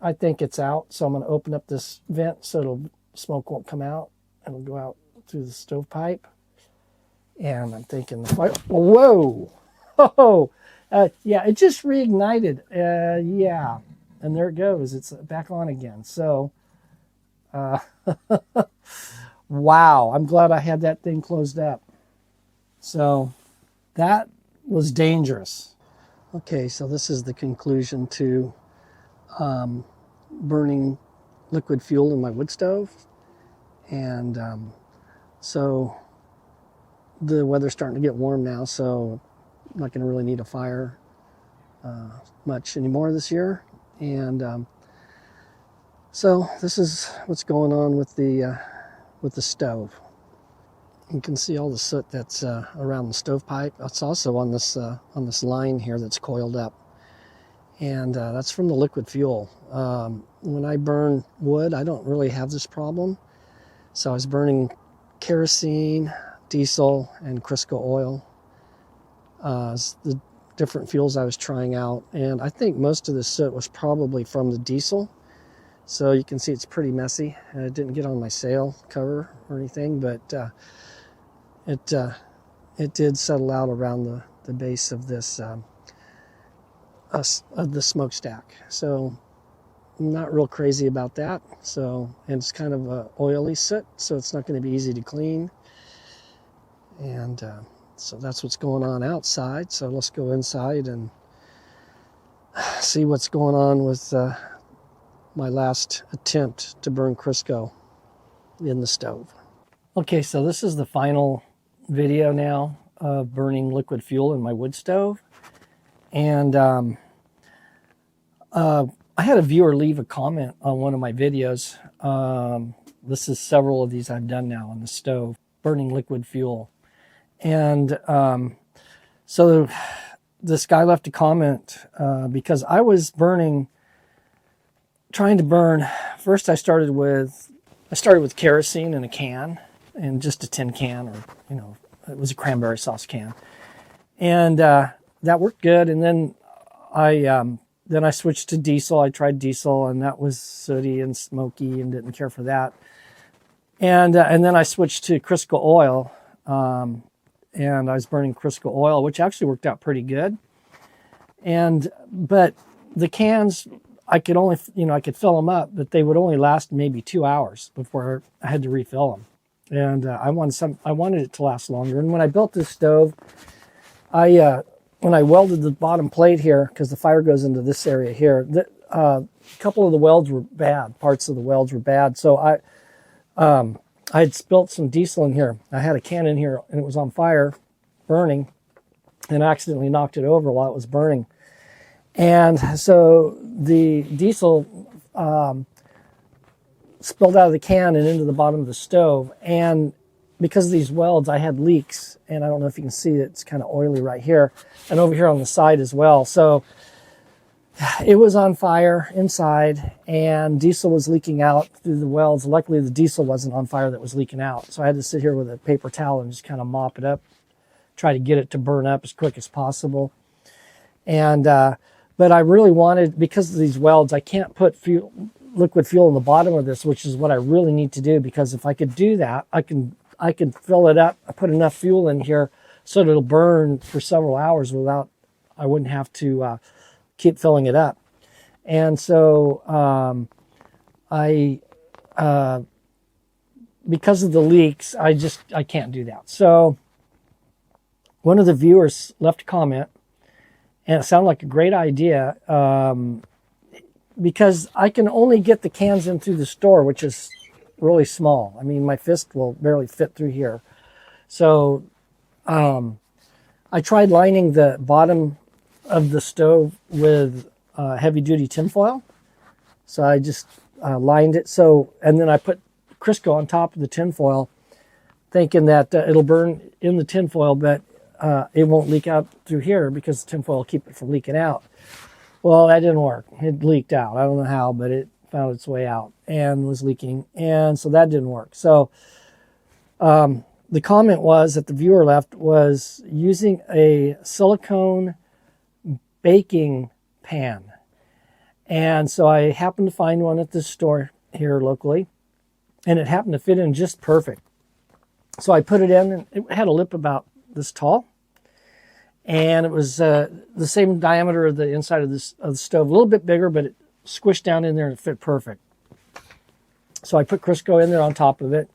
I think it's out, so I'm going to open up this vent so smoke won't come out. It'll go out through the stovepipe. And I'm thinking the fire. Whoa! Oh, yeah, it just reignited. Yeah, and there it goes. It's back on again. So, wow! I'm glad I had that thing closed up. So, that was dangerous. Okay, so this is the conclusion to burning liquid fuel in my wood stove, and so the weather's starting to get warm now, so I'm not going to really need a fire much anymore this year. And so this is what's going on with the stove. You can see all the soot that's around the stovepipe. It's also on this line here that's coiled up, and that's from the liquid fuel. When I burn wood, I don't really have this problem. So I was burning kerosene, diesel, and Crisco oil. The different fuels I was trying out, and I think most of the soot was probably from the diesel. So you can see it's pretty messy. It didn't get on my sail cover or anything, but it did settle out around the base of this of the smokestack. So I'm not real crazy about that. So, and it's kind of a oily soot, so it's not going to be easy to clean. And so that's what's going on outside. So let's go inside and see what's going on with my last attempt to burn Crisco in the stove. Okay, so this is the final video now of burning liquid fuel in my wood stove. And I had a viewer leave a comment on one of my videos. This is several of these I've done now on the stove, burning liquid fuel. And so this guy left a comment because I was trying to burn. First I started with kerosene in a can, and just a tin can, or it was a cranberry sauce can, and that worked good. And then I switched to diesel. I tried diesel, and that was sooty and smoky, and didn't care for that. And then I switched to Crisco oil. And I was burning Crisco oil, which actually worked out pretty good. But the cans, I could fill them up, but they would only last maybe 2 hours before I had to refill them. And I wanted it to last longer. And when I built this stove, when I welded the bottom plate here, because the fire goes into this area here, a couple of the welds were bad. Parts of the welds were bad. So I had spilt some diesel in here. I had a can in here, and it was on fire, burning, and I accidentally knocked it over while it was burning. And so the diesel spilled out of the can and into the bottom of the stove. And because of these welds, I had leaks. And I don't know if you can see it, it's kind of oily right here, and over here on the side as well. So it was on fire inside, and diesel was leaking out through the welds. Luckily, the diesel wasn't on fire that was leaking out. So I had to sit here with a paper towel and just kind of mop it up, try to get it to burn up as quick as possible. And but I really wanted, because of these welds, I can't put liquid fuel in the bottom of this, which is what I really need to do, because if I could do that, I can fill it up. I put enough fuel in here so that it'll burn for several hours I wouldn't have to keep filling it up. And so because of the leaks, I can't do that. So one of the viewers left a comment, and it sounded like a great idea, because I can only get the cans in through the store, which is really small. I mean, my fist will barely fit through here. So I tried lining the bottom of the stove with heavy-duty tinfoil. So I just lined it. And then I put Crisco on top of the tinfoil, thinking that it'll burn in the tinfoil, but it won't leak out through here because the tinfoil will keep it from leaking out. Well, that didn't work. It leaked out. I don't know how, but it found its way out and was leaking. And so that didn't work. So the comment that the viewer left was using a silicone baking pan. And so I happened to find one at this store here locally, and it happened to fit in just perfect. So I put it in, and it had a lip about this tall, and it was the same diameter of the inside of the stove, a little bit bigger, but it squished down in there and it fit perfect. So I put Crisco in there on top of it,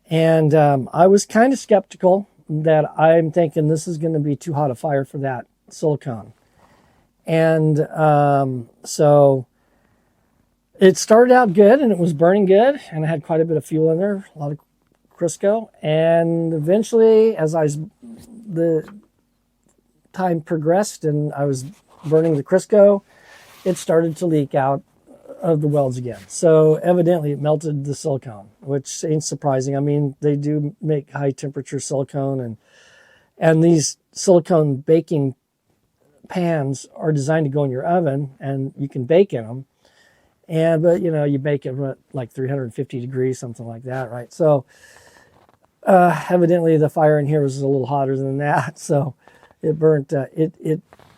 and I was kind of skeptical that I'm thinking this is going to be too hot a fire for that silicone. And so it started out good, and it was burning good, and I had quite a bit of fuel in there, a lot of Crisco. And eventually, as the time progressed and I was burning the Crisco, it started to leak out of the welds again. So evidently it melted the silicone, which ain't surprising. I mean, they do make high temperature silicone, and these silicone baking pans are designed to go in your oven, and you can bake in them. But you know, you bake it at like 350 degrees, something like that, right? So evidently the fire in here was a little hotter than that, so it burnt.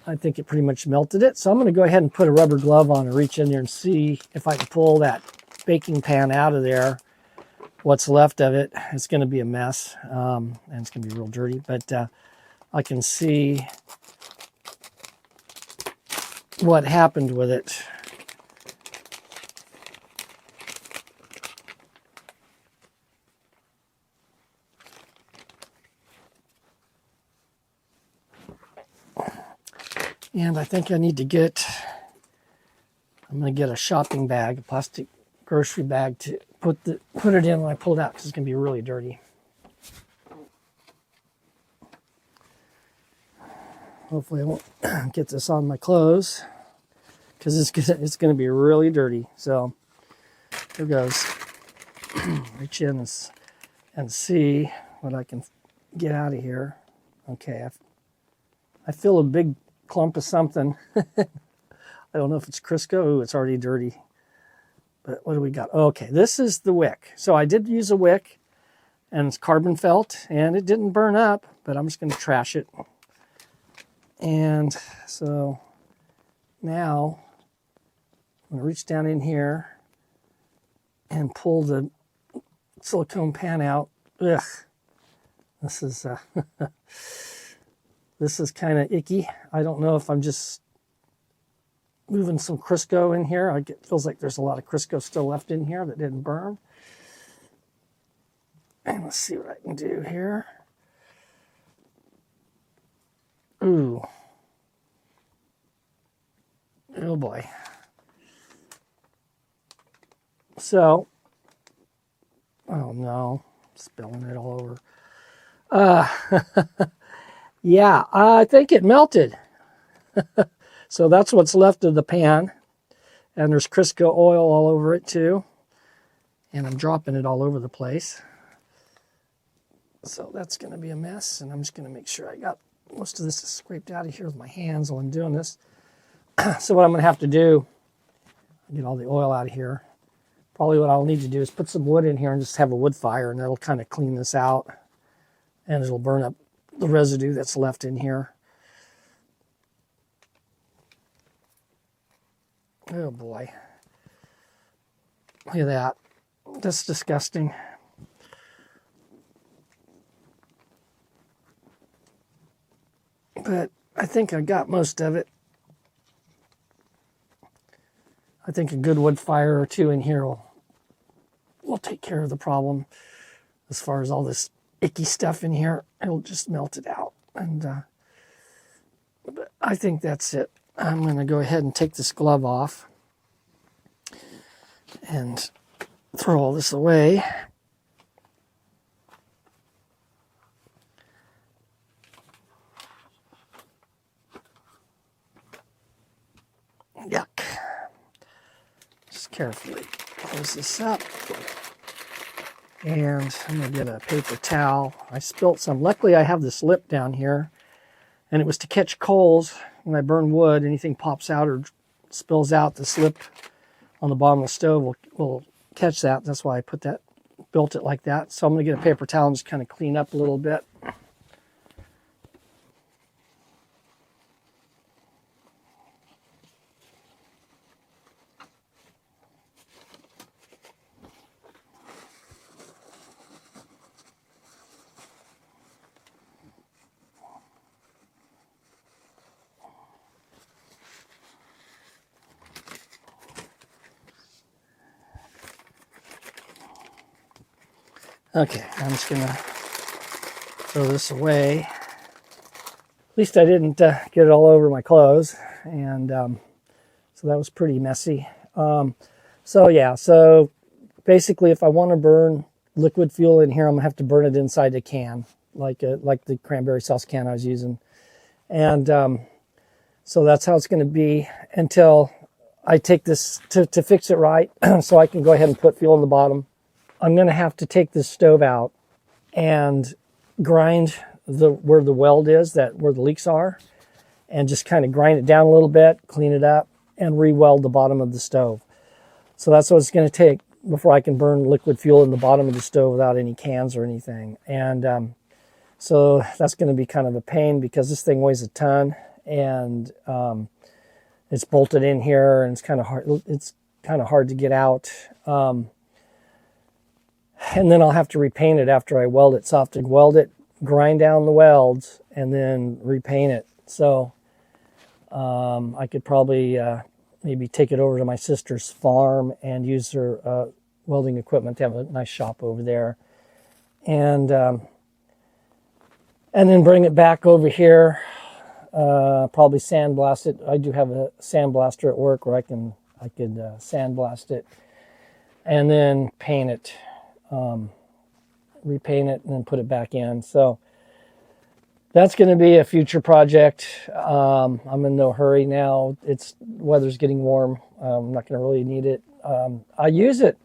I think it pretty much melted it. So I'm going to go ahead and put a rubber glove on and reach in there and see if I can pull that baking pan out of there. What's left of it, it's going to be a mess, and it's going to be real dirty, but I can see what happened with it. And I think I need to I'm going to get a shopping bag, a plastic grocery bag, to put it in when I pull it out, because it's going to be really dirty. Hopefully I won't get this on my clothes, because it's going to be really dirty. So here goes. Reach in and see what I can get out of here. Okay, I feel a big clump of something. I don't know if it's Crisco. Ooh, it's already dirty. But what do we got? Okay, this is the wick. So I did use a wick, and it's carbon felt, and it didn't burn up, but I'm just going to trash it. And so now I'm going to reach down in here and pull the silicone pan out. Ugh, this is this is kind of icky. I don't know if I'm just moving some Crisco in here. It feels like there's a lot of Crisco still left in here that didn't burn. And let's see what I can do here. Ooh. Oh boy. So, oh no, spilling it all over. Yeah, I think it melted. So that's what's left of the pan. And there's Crisco oil all over it too. And I'm dropping it all over the place. So that's going to be a mess. And I'm just going to make sure I got most of this scraped out of here with my hands while I'm doing this. So what I'm going to have to do, get all the oil out of here. Probably what I'll need to do is put some wood in here and just have a wood fire, and that'll kind of clean this out. And it'll burn up the residue that's left in here. Oh boy. Look at that. That's disgusting. But I think I got most of it. I think a good wood fire or two in here will take care of the problem. As far as all this icky stuff in here, it'll just melt it out. And but I think that's it. I'm going to go ahead and take this glove off and throw all this away. Yuck. Just carefully close this up. And I'm going to get a paper towel. I spilt some. Luckily, I have this lip down here, and it was to catch coals. When I burn wood, anything pops out or spills out, the lip on the bottom of the stove will catch that. That's why I built it like that. So I'm going to get a paper towel and just kind of clean up a little bit. Okay, I'm just gonna throw this away. At least I didn't get it all over my clothes, and so that was pretty messy. So yeah, so basically if I want to burn liquid fuel in here, I'm gonna have to burn it inside the can, like the cranberry sauce can I was using. And so that's how it's gonna be until I take this to fix it right so I can go ahead and put fuel in the bottom. I'm gonna have to take this stove out and grind where the weld is, where the leaks are, and just kind of grind it down a little bit, clean it up, and re-weld the bottom of the stove. So that's what it's going to take before I can burn liquid fuel in the bottom of the stove without any cans or anything. And so that's going to be kind of a pain because this thing weighs a ton, and it's bolted in here, and it's kind of hard. It's kind of hard to get out. And then I'll have to repaint it after I weld it. So I have to weld it, grind down the welds, and then repaint it. So I could probably maybe take it over to my sister's farm and use her welding equipment. They have a nice shop over there. And then bring it back over here, probably sandblast it. I do have a sandblaster at work where I could sandblast it and then paint it. Repaint it and then put it back in. So that's going to be a future project. I'm in no hurry now. Weather's getting warm. I'm not going to really need it. I use it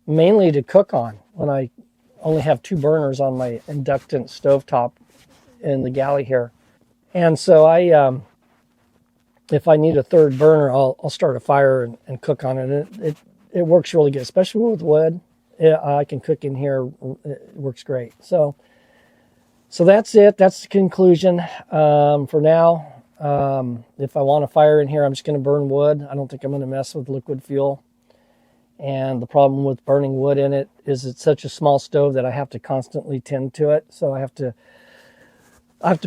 mainly to cook on when I only have 2 burners on my inductant stovetop in the galley here. And so if I need a 3rd burner, I'll start a fire and cook on it. It works really good, especially with wood. I can cook in here. It works great. So that's it. That's the conclusion for now. If I want a fire in here, I'm just going to burn wood. I don't think I'm going to mess with liquid fuel. And the problem with burning wood in it is it's such a small stove that I have to constantly tend to it. So I have to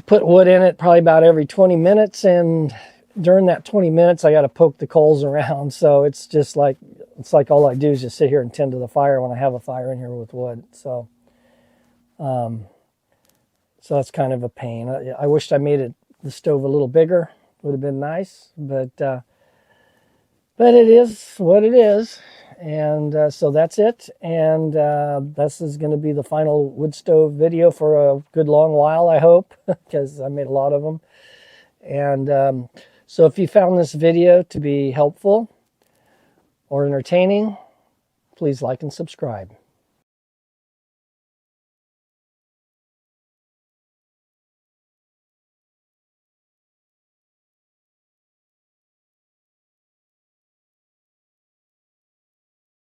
put wood in it probably about every 20 minutes. And during that 20 minutes, I got to poke the coals around. So it's just like, all I do is just sit here and tend to the fire when I have a fire in here with wood. So that's kind of a pain. I wished I made the stove a little bigger. Would have been nice, but it is what it is. And so that's it. And this is going to be the final wood stove video for a good long while, I hope, because I made a lot of them. And so if you found this video to be helpful or entertaining, please like and subscribe.